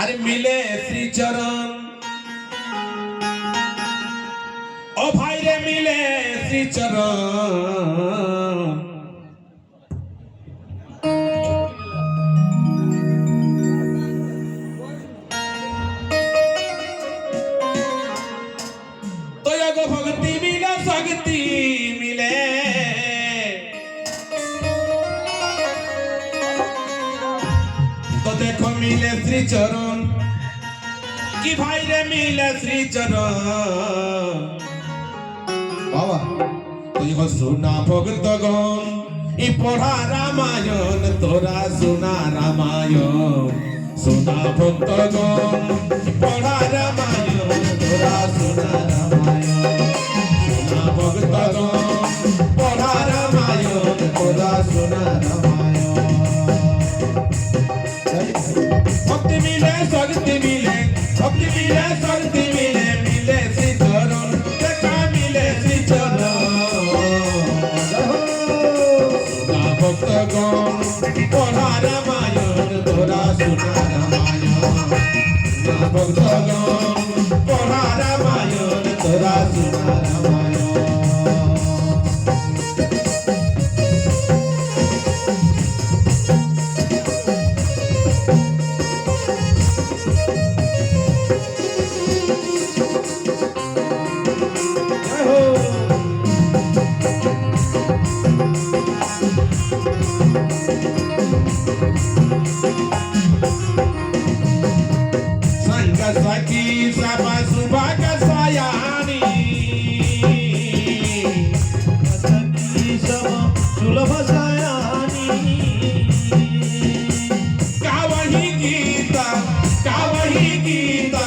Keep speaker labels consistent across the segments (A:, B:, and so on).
A: আরে মিলে শ্রীচরণ ও ভাই রে মিলে শ্রীচরণ ভক্তি মিলে শক্তি মিলে তো দেখো মিলে শ্রীচরণ কি ভাই রে মিলে শ্রীচরণ বাবা তুই শোনা ভক্তগণ ই পড়া রামায়ণ তোরা শোনা রামায়ণ শোনা ভক্তগণ পড়া রামায়ণ তোরা শোনা রামায়ণ শোনা ভক্তগণ পড়া রামায়ণ তোরা শোনা রামায়ণ ভক্তি মিলে শক্তি মিলে ভক্তি মিলে শক্তি মিলে মিলে শ্রীচরণ দেখা মিলে শ্রীচরণ শোনা ভক্তগণ পড়া রামায়ণ তোরা শোনা রামায়ণ শোনা ভক্তগণ পড়া রামায়ণ তোরা শোনা Ramayana Saki sapa subaka sayani Saki sapa sulabha sayani Kawahi gita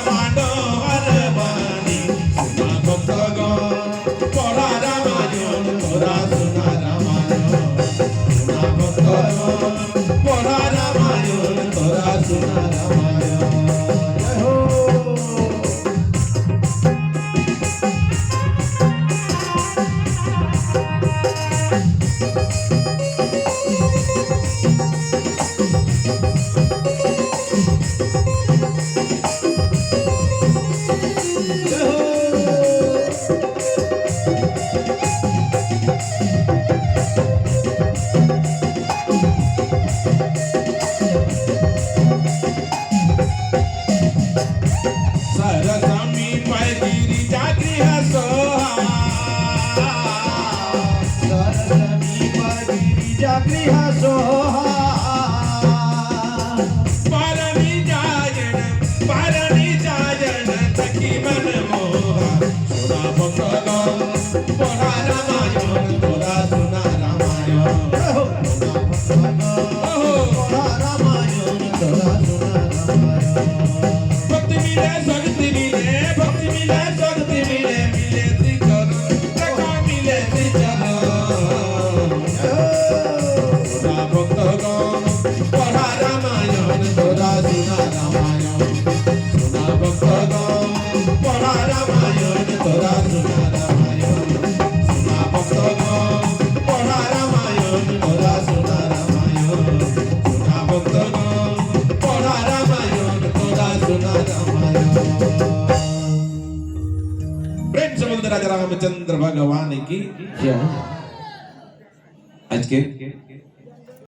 A: manohar bani Suna bhaktagan pora ramayon tora suna ramayon Suna bhaktagan pora ramayon tora suna ramayon Sarasami Paigiri Jagriha Soha Sarasami Paigiri Jagriha Soha Parani Jayana Taki Man Moha Suna Bhaktagan Pora Ramayan Tora Suna Ramayan Suna Bhaktagan Pora Ramayan Tora Suna Ramayan Bhakti mile shakti mile bhakti mile shakti mile mile Sricharan देखा मिले श्रीचरण सोना भक्तगण पढ़ा रामायण तोरा सुना रामायण सोना भक्तगण पढ़ा रामायण तोरा सुना रामायण सोना भक्तगण पढ़ा रामायण तोरा सुना रामायण सोना भक्तगण पढ़ा रामायण तोरा सुना रामायण प्रेम से बोलते राजा रामचंद्र भगवान की जय। आज के